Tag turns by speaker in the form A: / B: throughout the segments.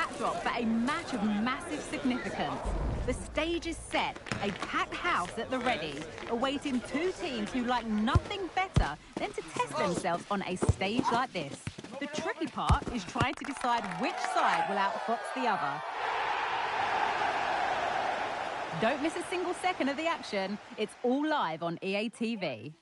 A: backdrop for a match of massive significance. The stage is set, a packed house at the ready, awaiting two teams who like nothing better than to test themselves on a stage like this. The tricky part is trying to decide which side will outfox the other. Don't miss a single second of the action. It's all live on EA TV.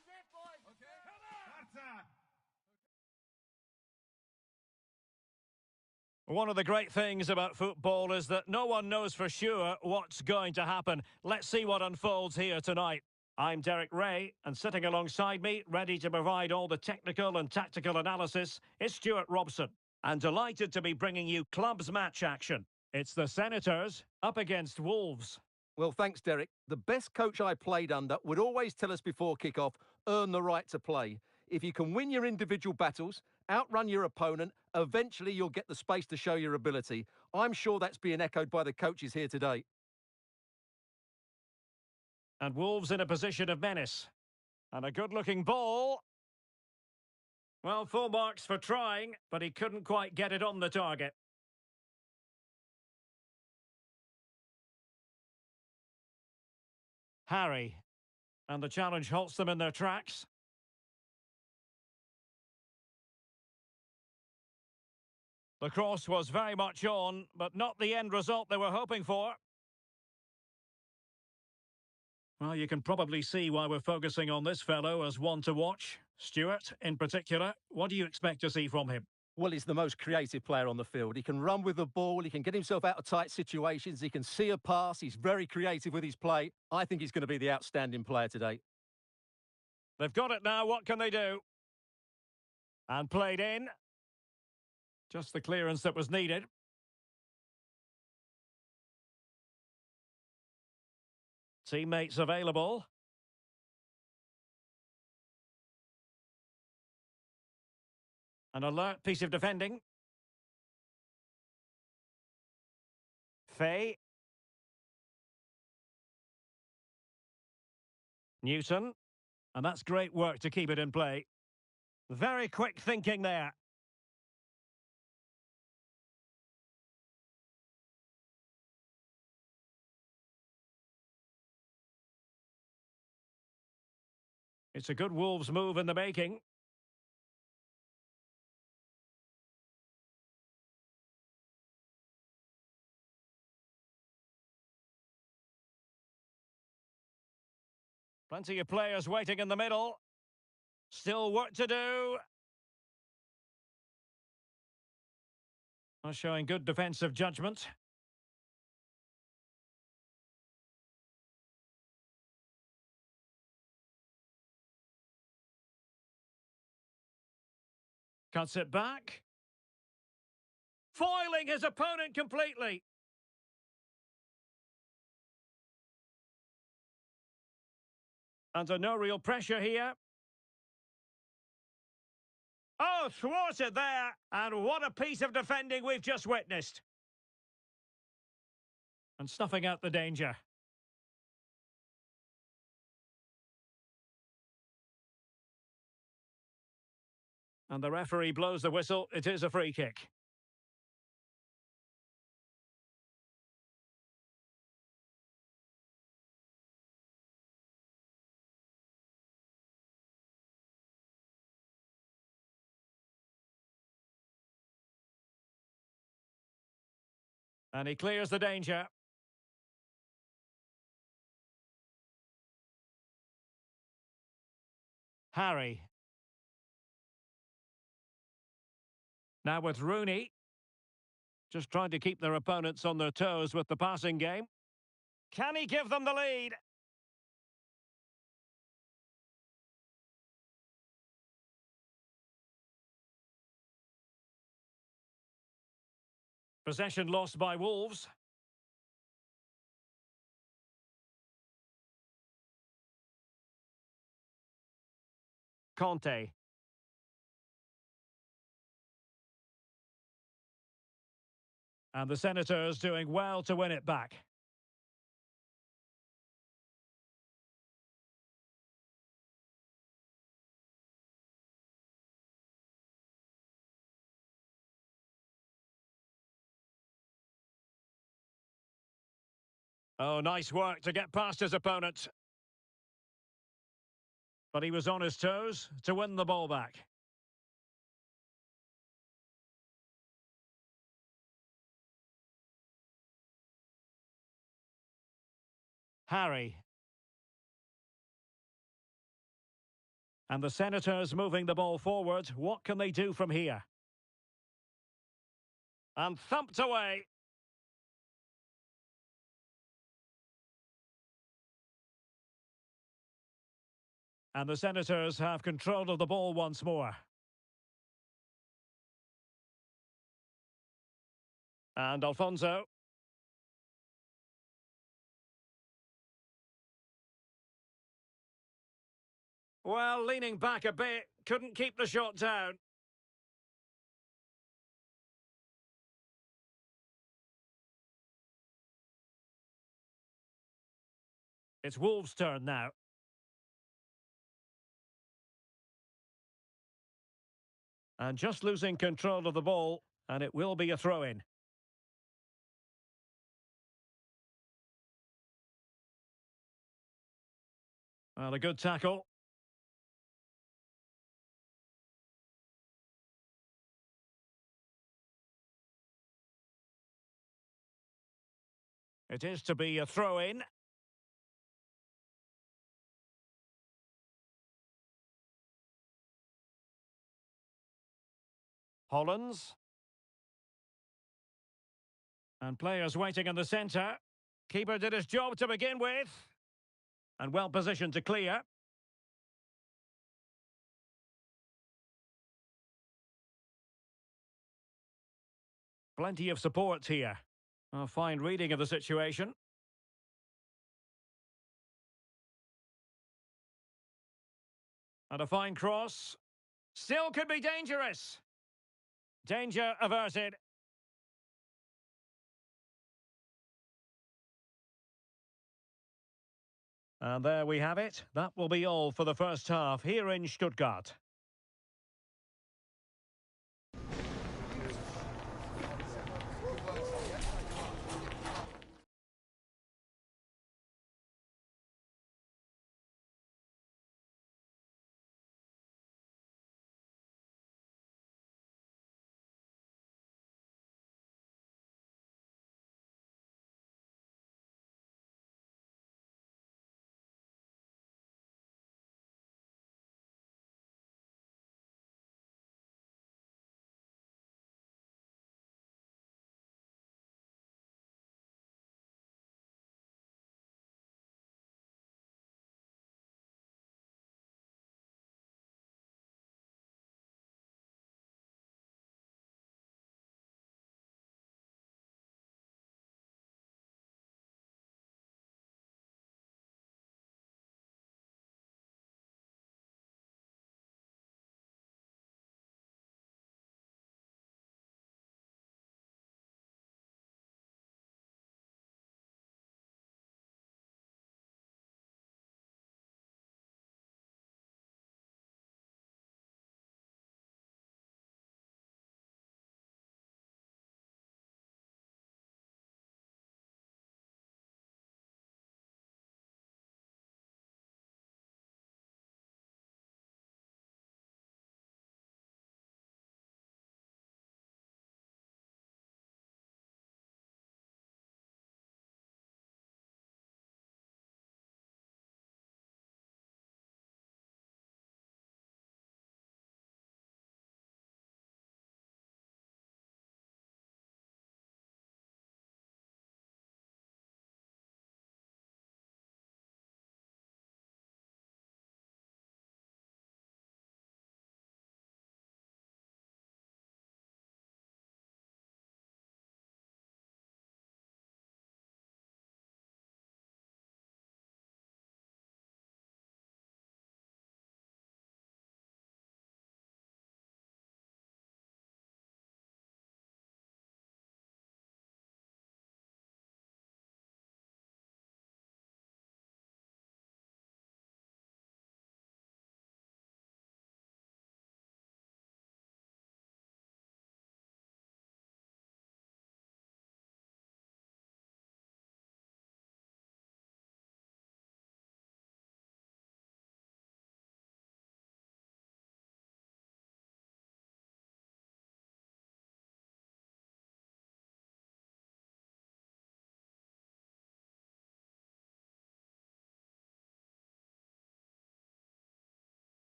B: One of the great things about football is that no one knows for sure what's going to happen. Let's see what unfolds here tonight. I'm Derek Ray, and sitting alongside me, ready to provide all the technical and tactical analysis, is Stuart Robson. And delighted to be bringing you clubs match action. It's the Senators up against Wolves.
C: Well, thanks, Derek. The best coach I played under would always tell us before kick-off, earn the right to play. If you can win your individual battles, outrun your opponent, eventually you'll get the space to show your ability. I'm sure that's being echoed by the coaches here today.
B: And Wolves in a position of menace. And a good-looking ball. Well, full marks for trying, but he couldn't quite get it on the target. Harry. And the challenge halts them in their tracks. The cross was very much on, but not the end result they were hoping for. Well, you can probably see why we're focusing on this fellow as one to watch. Stuart, in particular, what do you expect to see from him?
C: Well, he's the most creative player on the field. He can run with the ball, he can get himself out of tight situations, he can see a pass, he's very creative with his play. I think he's going to be the outstanding player today.
B: They've got it now, what can they do? And played in. Just the clearance that was needed. Teammates available. An alert piece of defending. Fay. Newton. And that's great work to keep it in play. Very quick thinking there. It's a good Wolves move in the making. Plenty of players waiting in the middle. Still work to do. Showing good defensive judgment. Cuts it back. Foiling his opponent completely. Under no real pressure here. Oh, thwarted there. And what a piece of defending we've just witnessed. And snuffing out the danger. And the referee blows the whistle. It is a free kick. And he clears the danger. Harry. Now with Rooney. Just trying to keep their opponents on their toes with the passing game. Can he give them the lead? Possession lost by Wolves. Conte. And the Senators doing well to win it back. Oh, nice work to get past his opponent. But he was on his toes to win the ball back. Harry. And the Senators moving the ball forward. What can they do from here? And thumped away. And the Senators have control of the ball once more. And Alfonso. Well, leaning back a bit, couldn't keep the shot down. It's Wolves' turn now. And just losing control of the ball, and it will be a throw-in. Well, a good tackle. It is to be a throw-in. Hollands. And players waiting in the centre. Keeper did his job to begin with. And well positioned to clear. Plenty of support here. A fine reading of the situation. And a fine cross. Still could be dangerous. Danger averted. And there we have it. That will be all for the first half here in Stuttgart.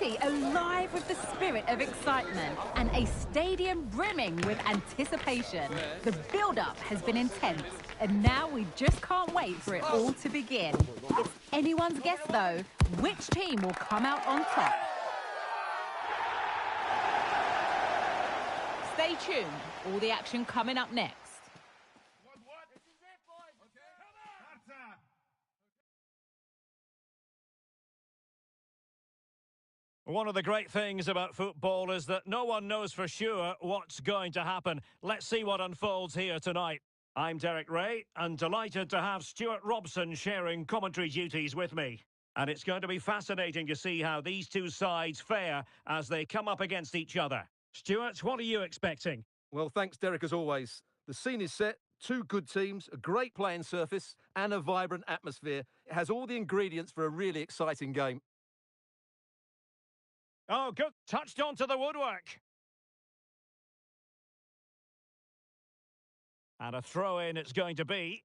A: city alive with the spirit of excitement and a stadium brimming with anticipation. The build-up has been intense, and now we just can't wait for it all to begin. It's anyone's guess, though, which team will come out on top. Stay tuned. All the action coming up next.
B: One of the great things about football is that no one knows for sure what's going to happen. Let's see what unfolds here tonight. I'm Derek Ray, and delighted to have Stuart Robson sharing commentary duties with me. And it's going to be fascinating to see how these two sides fare as they come up against each other. Stuart, what are you expecting?
C: Well, thanks, Derek, as always. The scene is set. Two good teams, a great playing surface, and a vibrant atmosphere. It has all the ingredients for a really exciting game.
B: Oh, good. Touched onto the woodwork. And a throw-in it's going to be.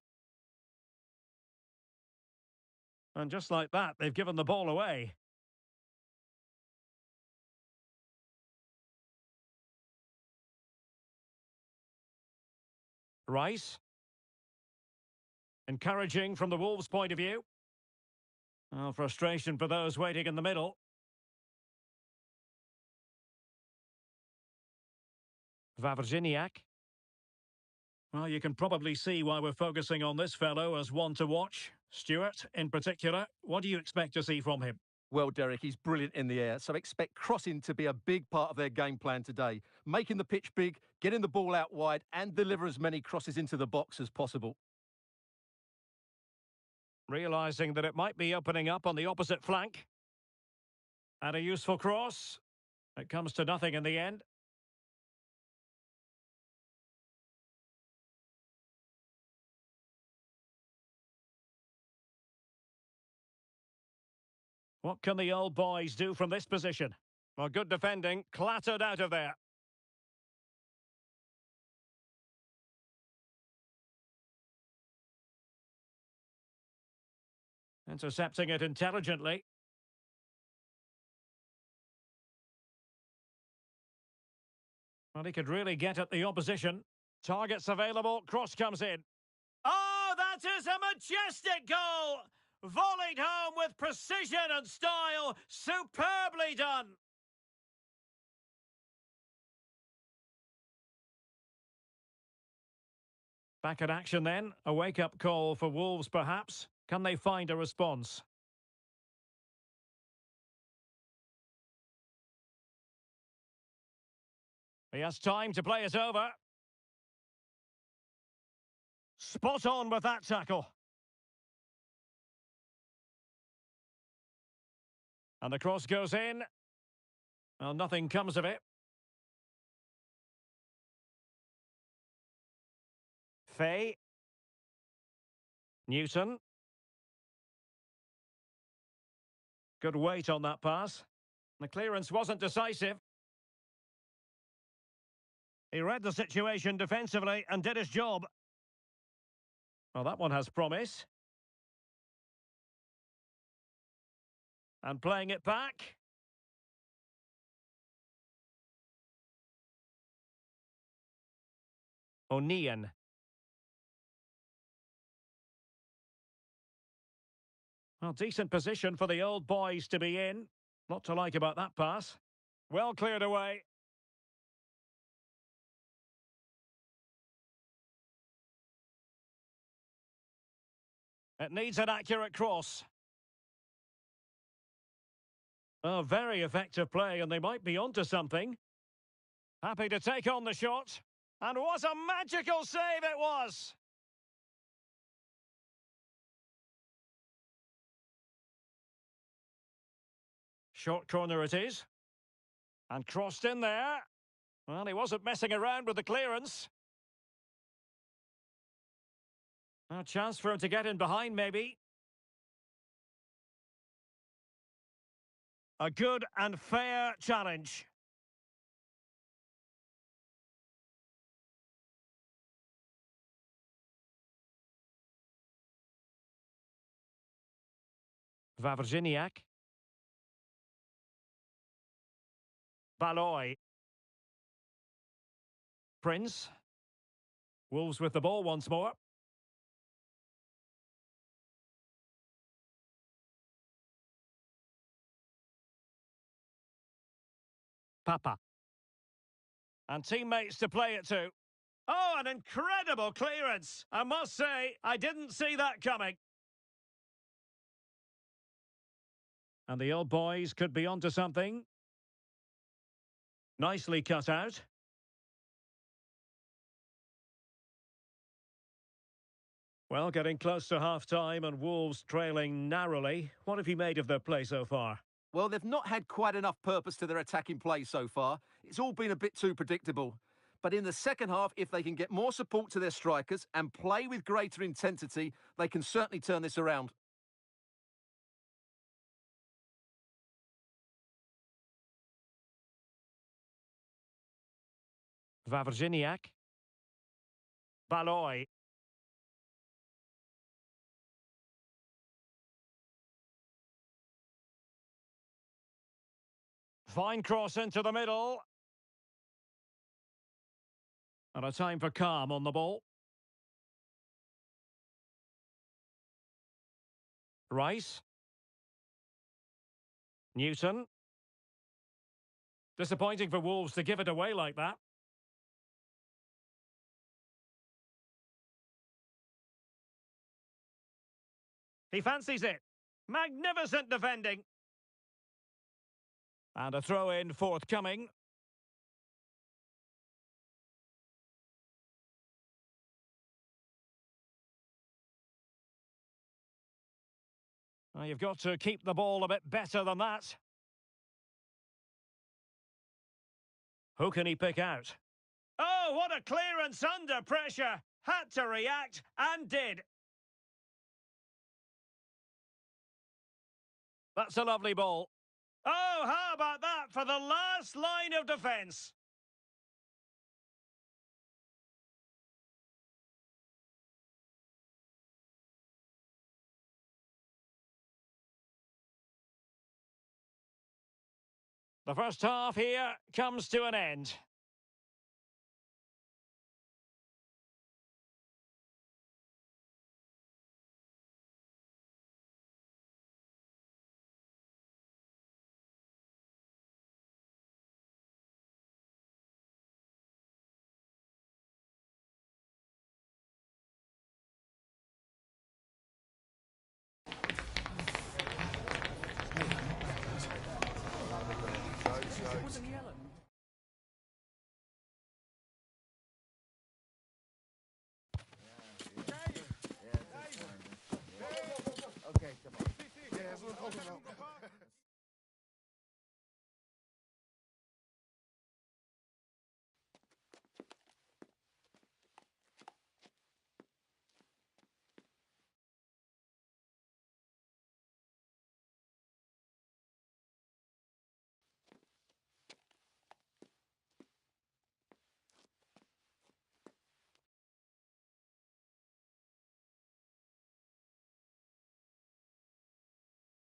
B: And just like that, they've given the ball away. Rice. Encouraging from the Wolves' point of view. Oh, frustration for those waiting in the middle. Wawrzyniak. Well, you can probably see why we're focusing on this fellow as one to watch. Stuart, in particular, what do you expect to see from him?
C: Well, Derek, he's brilliant in the air, so expect crossing to be a big part of their game plan today. Making the pitch big, getting the ball out wide, and deliver as many crosses into the box as possible.
B: Realising that it might be opening up on the opposite flank. And a useful cross. It comes to nothing in the end. What can the old boys do from this position? Well, good defending, clattered out of there. Intercepting it intelligently. Well, he could really get at the opposition. Targets available, cross comes in. Oh, that is a majestic goal! Volleyed home with precision and style. Superbly done. Back at action then. A wake-up call for Wolves, perhaps. Can they find a response? He has time to play it over. Spot on with that tackle. And the cross goes in. Well, nothing comes of it. Fay. Newton. Good weight on that pass. The clearance wasn't decisive. He read the situation defensively and did his job. Well, that one has promise. And playing it back. O'Neill. Well, decent position for the old boys to be in. Not to like about that pass. Well cleared away. It needs an accurate cross. Oh, very effective play, and they might be onto something. Happy to take on the shot. And what a magical save it was! Short corner it is. And crossed in there. Well, he wasn't messing around with the clearance. A chance for him to get in behind, maybe. A good and fair challenge. Wawrzyniak. Baloy. Prince. Wolves with the ball once more. Papa. And teammates to play it to. Oh, an incredible clearance. I must say, I didn't see that coming. And the old boys could be onto something. Nicely cut out. Well, getting close to half-time and Wolves trailing narrowly. What have you made of their play so far?
C: Well, they've not had quite enough purpose to their attacking play so far. It's all been a bit too predictable. But in the second half, if they can get more support to their strikers and play with greater intensity, they can certainly turn this around.
B: Wawrzyniak. Baloy. Fine cross into the middle. And a time for calm on the ball. Rice. Newton. Disappointing for Wolves to give it away like that. He fancies it. Magnificent defending. And a throw-in forthcoming. Well, you've got to keep the ball a bit better than that. Who can he pick out? Oh, what a clearance under pressure! Had to react, and did. That's a lovely ball. Oh, how about that for the last line of defence? The first half here comes to an end.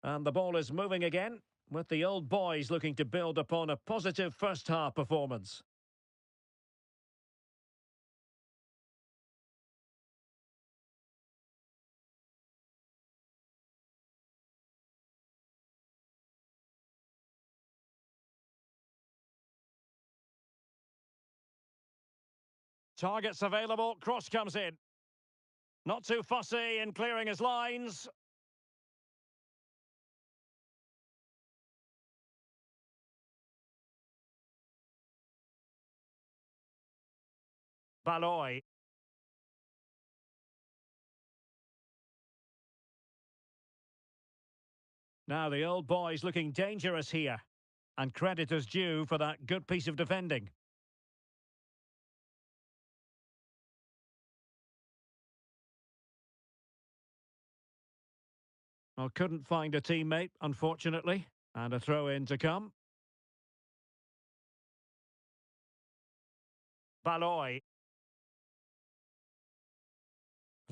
B: And the ball is moving again, with the old boys looking to build upon a positive first half performance. Targets available, cross comes in. Not too fussy in clearing his lines. Baloy. Now the old boys looking dangerous here. And credit is due for that good piece of defending. Well, couldn't find a teammate, unfortunately. And a throw-in to come. Baloy.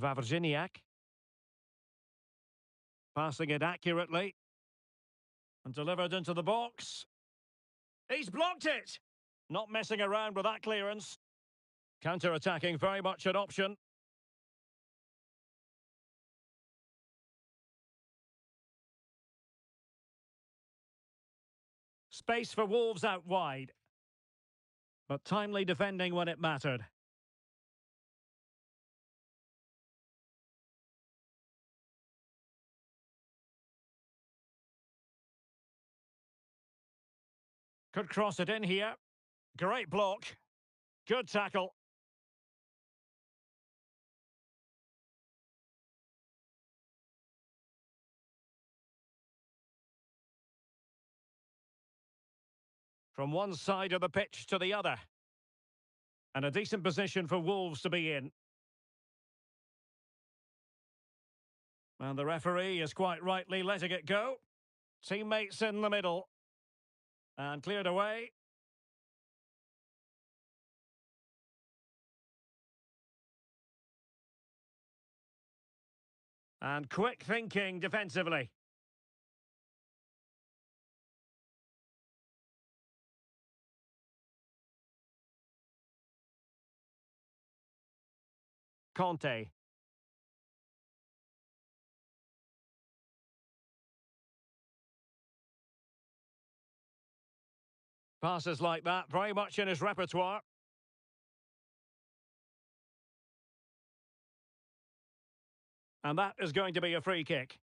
B: Wawrzyniak. Passing it accurately. And delivered into the box. He's blocked it! Not messing around with that clearance. Counter-attacking, very much an option. Space for Wolves out wide. But timely defending when it mattered. Could cross it in here. Great block. Good tackle. From one side of the pitch to the other. And a decent position for Wolves to be in. And the referee is quite rightly letting it go. Teammates in the middle. And cleared away. And quick thinking defensively. Conte. Passes like that, very much in his repertoire. And that is going to be a free kick.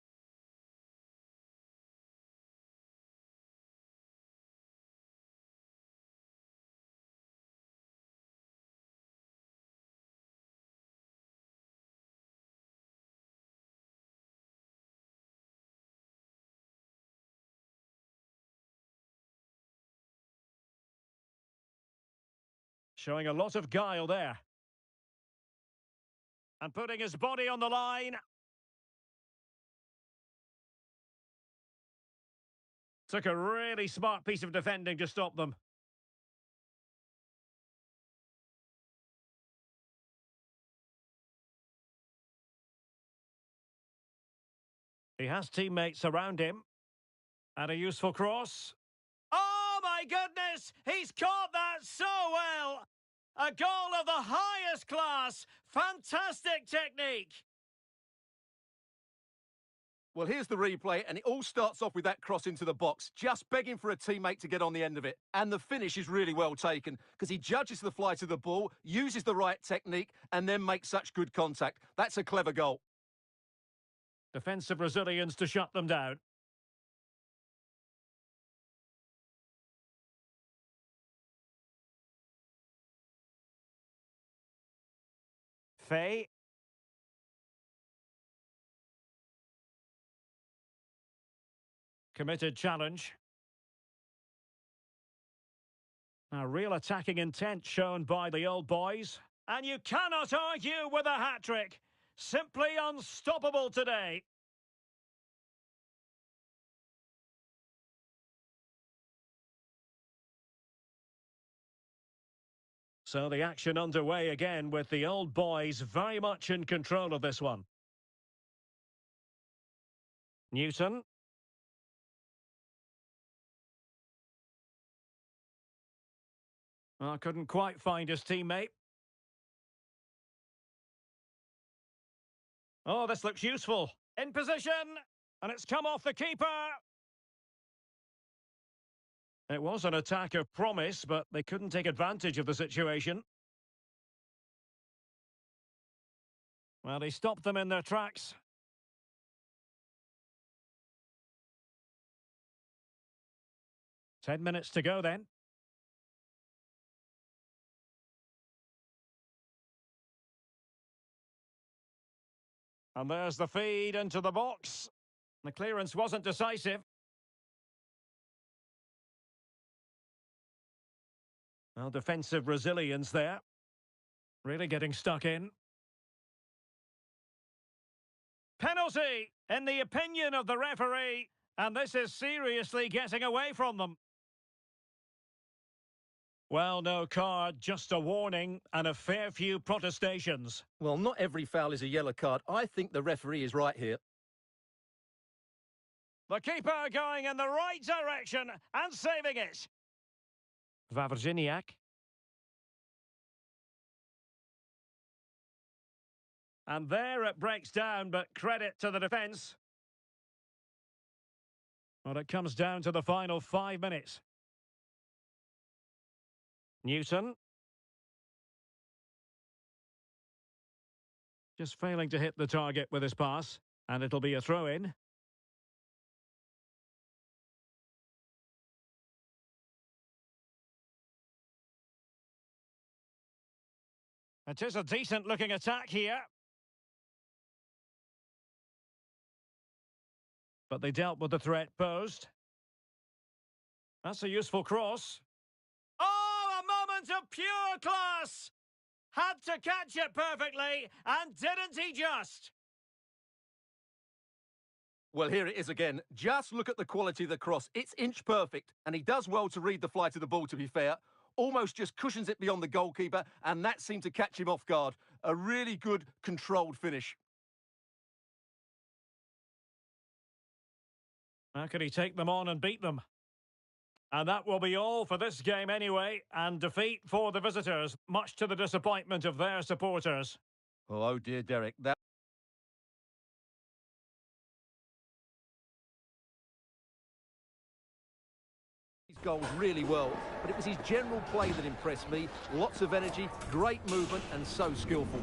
B: Showing a lot of guile there. And putting his body on the line. Took a really smart piece of defending to stop them. He has teammates around him. And a useful cross. Oh my goodness! He's caught that so well! A goal of the highest class! Fantastic technique!
C: Well, here's the replay, and it all starts off with that cross into the box, just begging for a teammate to get on the end of it. And the finish is really well taken, because he judges the flight of the ball, uses the right technique, and then makes such good contact. That's a clever goal.
B: Defensive Brazilians to shut them down. Fay. Committed challenge. A real attacking intent shown by the old boys. And you cannot argue with a hat-trick. Simply unstoppable today. So the action underway again with the old boys very much in control of this one. Newton. Well, couldn't quite find his teammate. Oh, this looks useful. In position, and it's come off the keeper. It was an attack of promise, but they couldn't take advantage of the situation. Well, he stopped them in their tracks. Ten minutes to go then. And there's the feed into the box. The clearance wasn't decisive. Well, defensive resilience there. Really getting stuck in. Penalty, in the opinion of the referee. And this is seriously getting away from them. Well, no card, just a warning and a fair few protestations.
C: Well, not every foul is a yellow card. I think the referee is right here.
B: The keeper going in the right direction and saving it. Wawrzyniak. And there it breaks down, but credit to the defence. Well, it comes down to the final 5 minutes. Newton. Just failing to hit the target with his pass. And it'll be a throw-in. It is a decent-looking attack here. But they dealt with the threat posed. That's a useful cross. Oh, a moment of pure class! Had to catch it perfectly, and didn't he just?
C: Well, here it is again. Just look at the quality of the cross. It's inch perfect, and he does well to read the flight of the ball, to be fair. Almost just cushions it beyond the goalkeeper, and that seemed to catch him off guard. A really good, controlled finish.
B: How could he take them on and beat them? And that will be all for this game anyway, and defeat for the visitors, much to the disappointment of their supporters.
C: Oh dear, Derek. Goals really well, but it was his general play that impressed me. Lots of energy, great movement, and so skillful.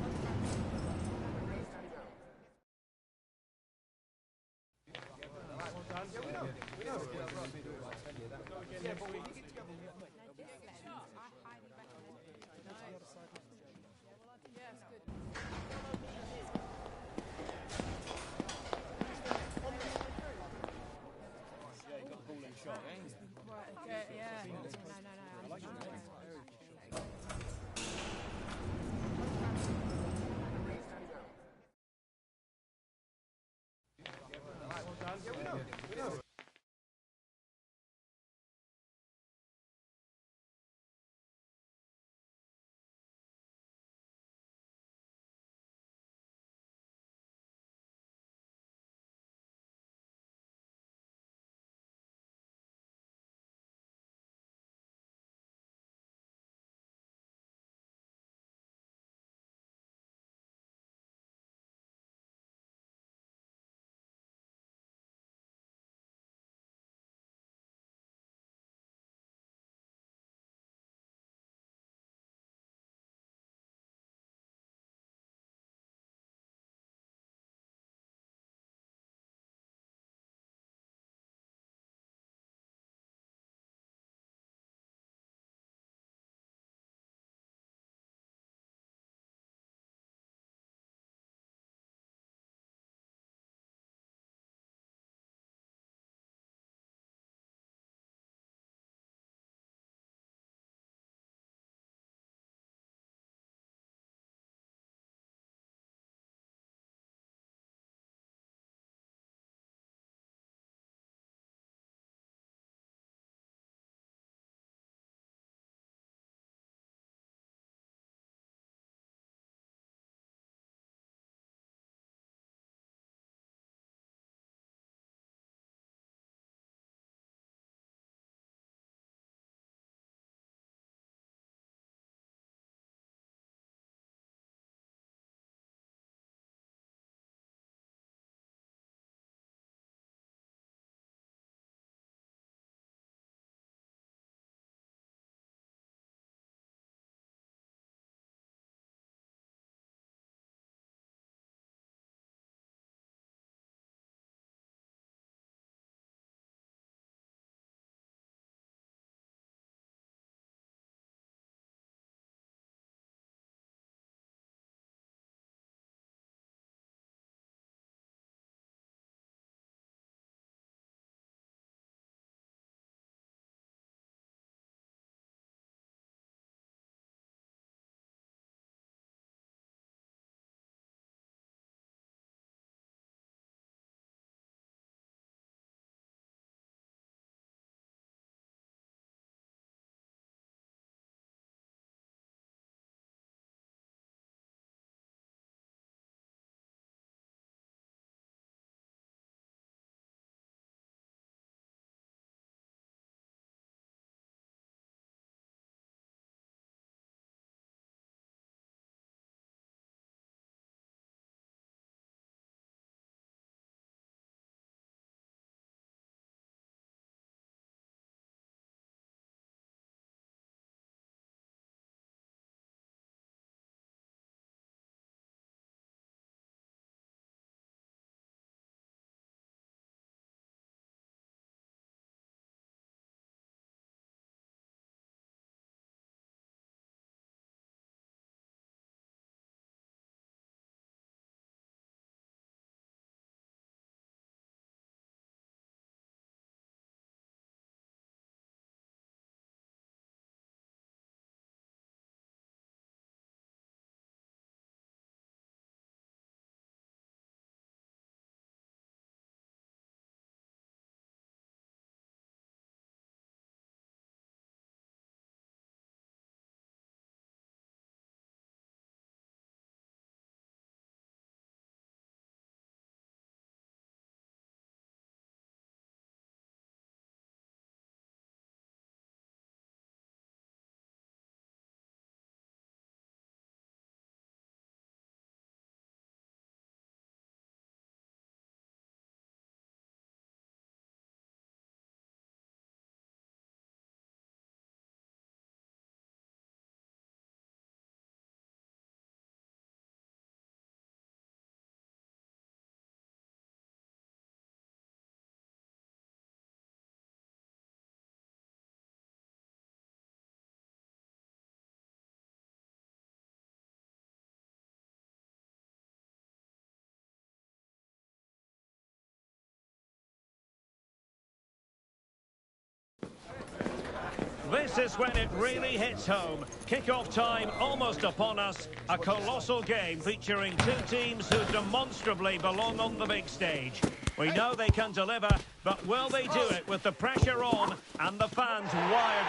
B: This is when it really hits home. Kick-off time almost upon us. A colossal game featuring two teams who demonstrably belong on the big stage. We know they can deliver, but will they do it with the pressure on and the fans wired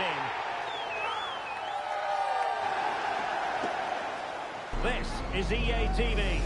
B: in? This is EA TV.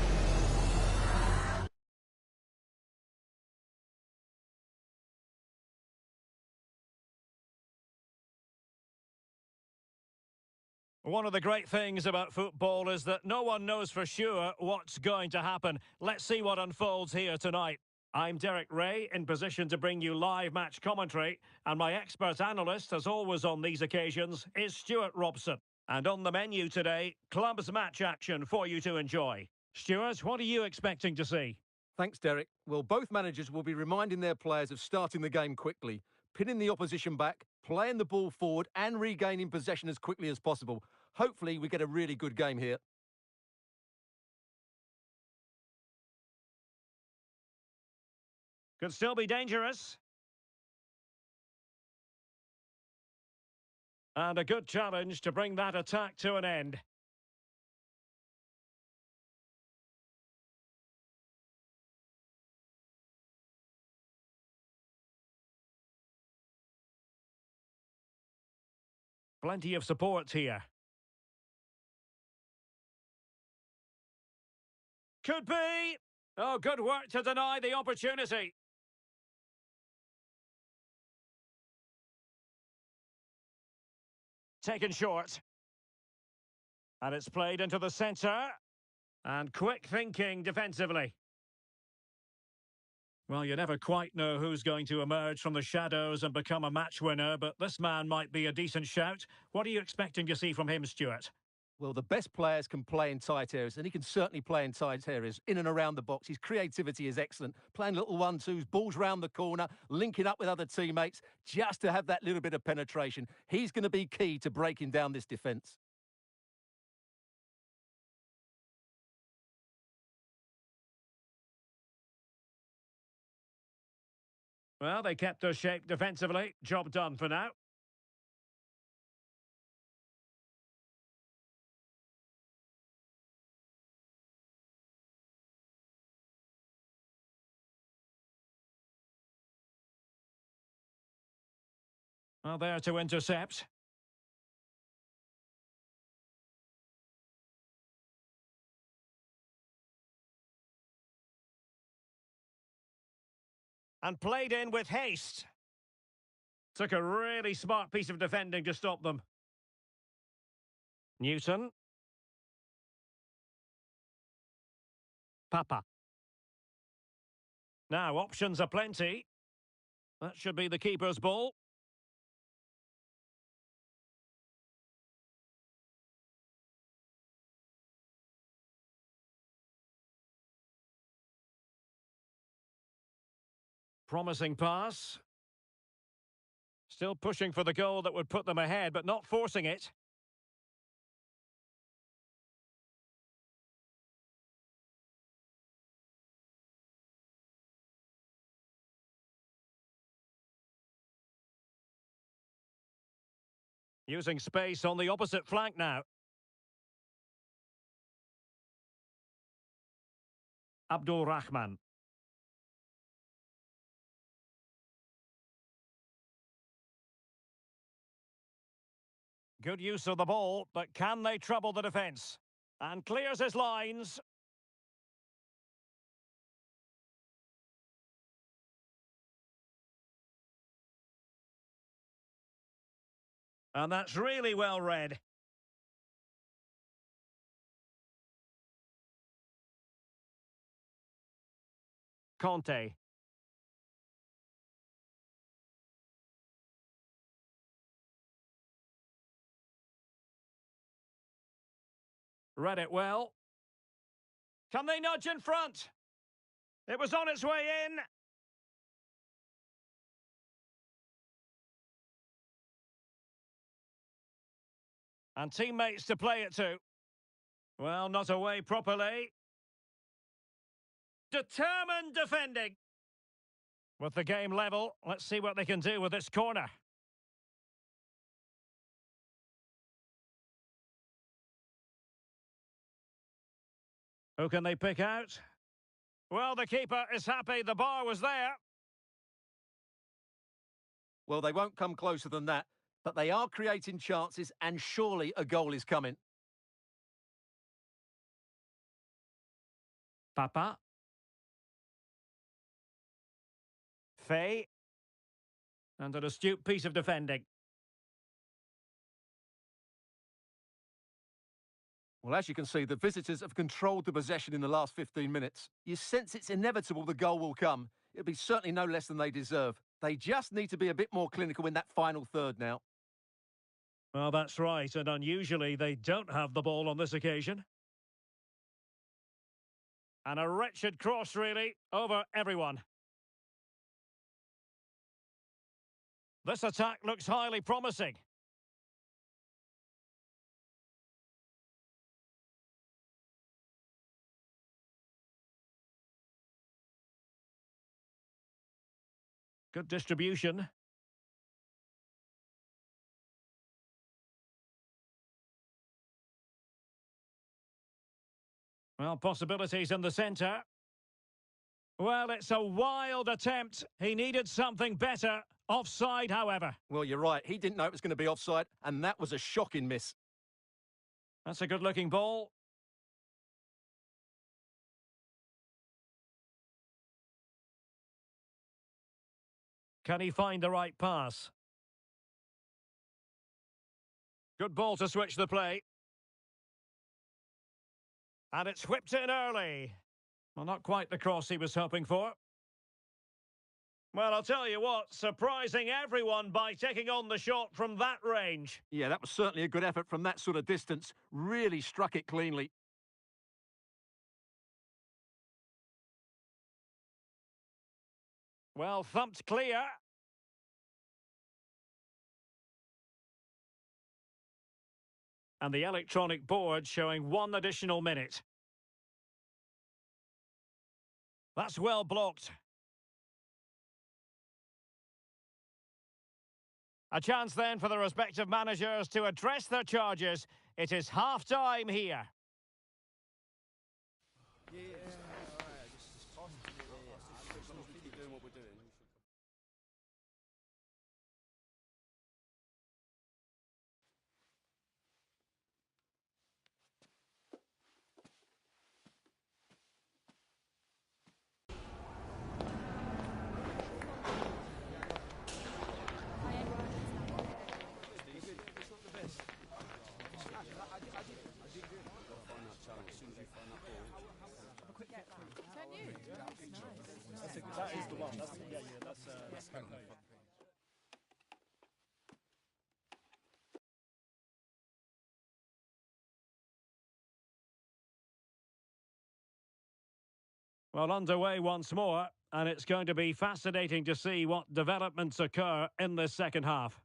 B: One of the great things about football is that no one knows for sure what's going to happen. Let's see what unfolds here tonight. I'm Derek Ray, in position to bring you live match commentary, and my expert analyst, as always on these occasions, is Stuart Robson. And on the menu today, clubs match action for you to enjoy. Stuart, what are you expecting to see?
C: Thanks, Derek. Well, both managers will be reminding their players of starting the game quickly, pinning the opposition back, playing the ball forward and regaining possession as quickly as possible. Hopefully, we get a really good game here.
B: Could still be dangerous. And a good challenge to bring that attack to an end. Plenty of support here. Could be. Oh, good work to deny the opportunity. Taken short. And it's played into the centre. And quick thinking defensively. Well, you never quite know who's going to emerge from the shadows and become a match winner, but this man might be a decent shout. What are you expecting to see from him, Stuart?
C: Well, the best players can play in tight areas, and he can certainly play in tight areas, in and around the box. His creativity is excellent. Playing little one-twos, balls round the corner, linking up with other teammates, just to have that little bit of penetration. He's going to be key to breaking down this defence.
B: Well, they kept their shape defensively. Job done for now. Well, there to intercept. And played in with haste. Took a really smart piece of defending to stop them. Newton. Papa. Now, options are plenty. That should be the keeper's ball. Promising pass. Still pushing for the goal that would put them ahead, but not forcing it. Using space on the opposite flank now. Abdul Rahman. Good use of the ball, but can they trouble the defence? And clears his lines. And that's really well read. Conte. Read it well. Can they nudge in front? It was on its way in. And teammates to play it to. Well, not away properly. Determined defending. With the game level, let's see what they can do with this corner. Who can they pick out? Well, the keeper is happy the bar was there.
C: Well, they won't come closer than that, but they are creating chances and surely a goal is coming.
B: Papa. Faye. And an astute piece of defending.
C: Well, as you can see, the visitors have controlled the possession in the last 15 minutes. You sense it's inevitable the goal will come. It'll be certainly no less than they deserve. They just need to be a bit more clinical in that final third now.
B: Well, that's right, and unusually they don't have the ball on this occasion. And a wretched cross, really, over everyone. This attack looks highly promising. Good distribution. Well, possibilities in the centre. Well, it's a wild attempt. He needed something better. Offside, however.
C: Well, you're right. He didn't know it was going to be offside, and that was a shocking miss.
B: That's a good-looking ball. Can he find the right pass? Good ball to switch the play. And it's whipped in early. Well, not quite the cross he was hoping for. Well, I'll tell you what, surprising everyone by taking on the shot from that range.
C: Yeah, that was certainly a good effort from that sort of distance. Really struck it cleanly.
B: Well, thumped clear. And the electronic board showing 1 additional minute. That's well blocked. A chance then for the respective managers to address their charges. It is half-time here.
D: That is the one. That's
B: Well, underway once more, and it's going to be fascinating to see what developments occur in this second half.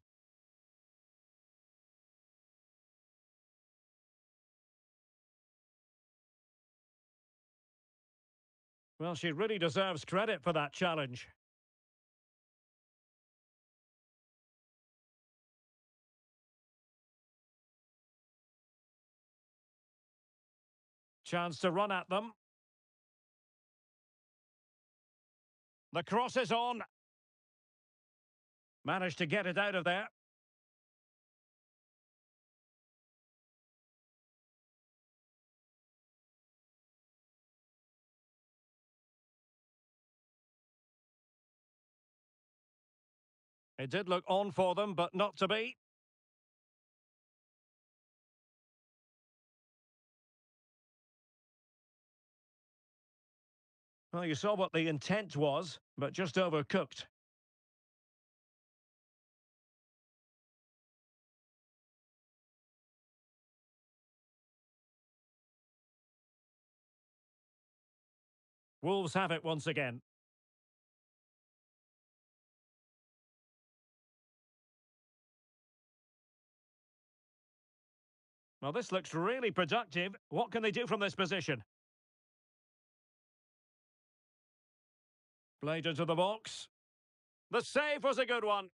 B: Well, she really deserves credit for that challenge. Chance to run at them. The cross is on. Managed to get it out of there. It did look on for them, but not to be. Well, you saw what the intent was, but just overcooked. Wolves have it once again. Well, this looks really productive. What can they do from this position? Played into the box. The save was a good one.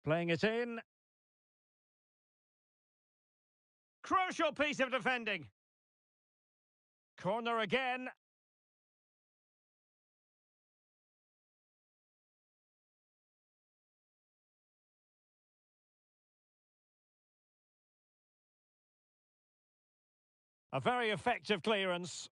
B: Playing it in. Crucial piece of defending. Corner again. A very effective clearance.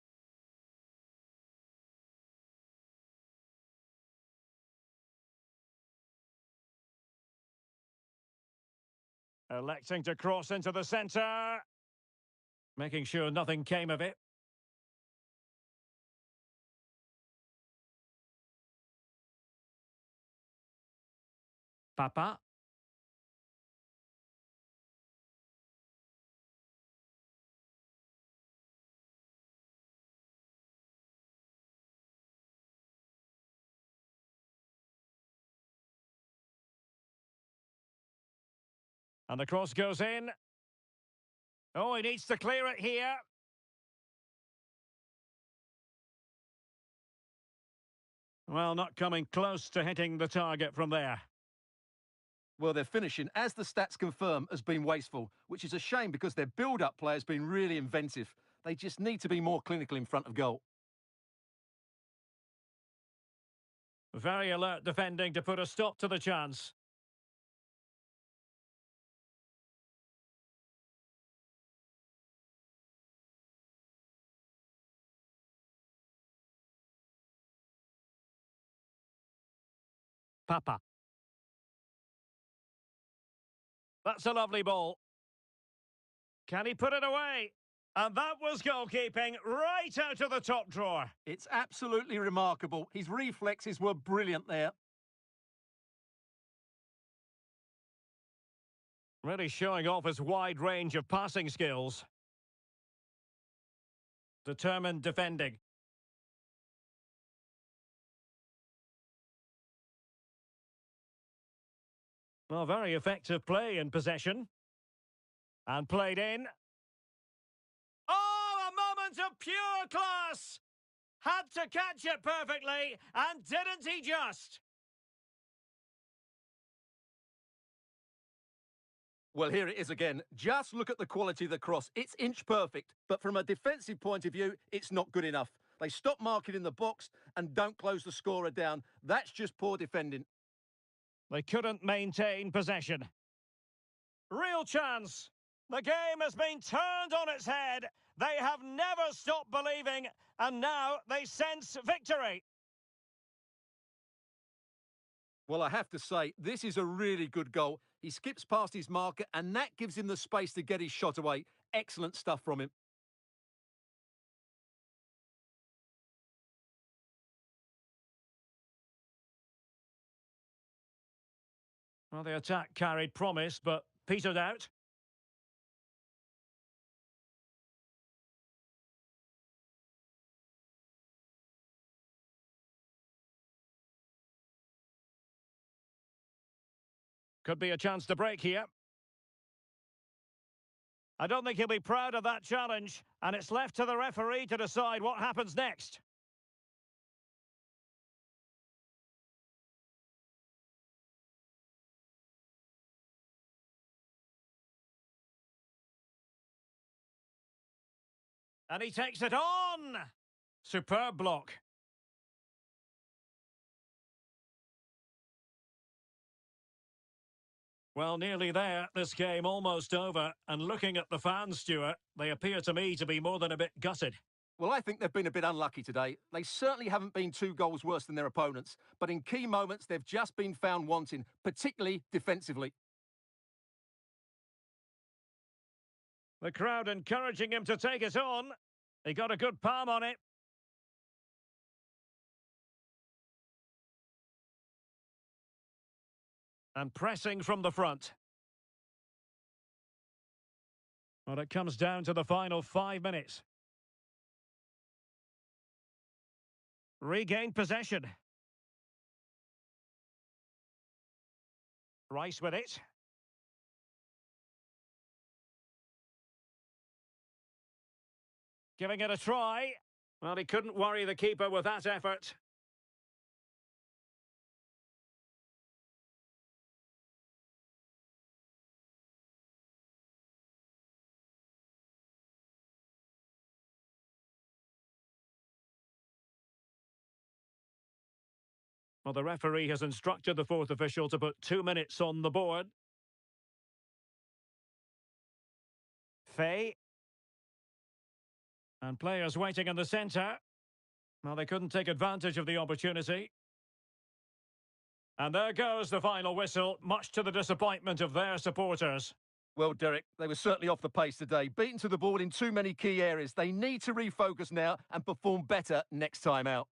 B: Electing to cross into the centre. Making sure nothing came of it. Papa. And the cross goes in. Oh, he needs to clear it here. Well, not coming close to hitting the target from there.
C: Well, their finishing, as the stats confirm, has been wasteful, which is a shame because their build-up play has been really inventive. They just need to be more clinical in front of goal.
B: Very alert defending to put a stop to the chance. Papa. That's a lovely ball. Can he put it away? And that was goalkeeping right out of the top drawer.
C: It's absolutely remarkable. His reflexes were brilliant there.
B: Really showing off his wide range of passing skills. Determined defending. Well, very effective play in possession. And played in. Oh, a moment of pure class! Had to catch it perfectly, and didn't he just?
C: Well, here it is again. Just look at the quality of the cross. It's inch perfect, but from a defensive point of view, it's not good enough. They stop marking in the box and don't close the scorer down. That's just poor defending.
B: They couldn't maintain possession. Real chance. The game has been turned on its head. They have never stopped believing, and now they sense victory.
C: Well, I have to say, this is a really good goal. He skips past his marker, and that gives him the space to get his shot away. Excellent stuff from him.
B: Well, the attack carried promise, but petered out. Could be a chance to break here. I don't think he'll be proud of that challenge, and it's left to the referee to decide what happens next. And he takes it on! Superb block. Well, nearly there. This game almost over. And looking at the fans, Stuart, they appear to me to be more than a bit gutted.
C: Well, I think they've been a bit unlucky today. They certainly haven't been 2 goals worse than their opponents, but in key moments, they've just been found wanting, particularly defensively.
B: The crowd encouraging him to take it on. He got a good palm on it. And pressing from the front. Well, it comes down to the final 5 minutes. Regained possession. Rice with it. Giving it a try. Well, he couldn't worry the keeper with that effort. Well, the referee has instructed the fourth official to put 2 minutes on the board. Fay. And players waiting in the centre. Well, they couldn't take advantage of the opportunity. And there goes the final whistle, much to the disappointment of their supporters.
C: Well, Derek, they were certainly off the pace today, beaten to the ball in too many key areas. They need to refocus now and perform better next time out.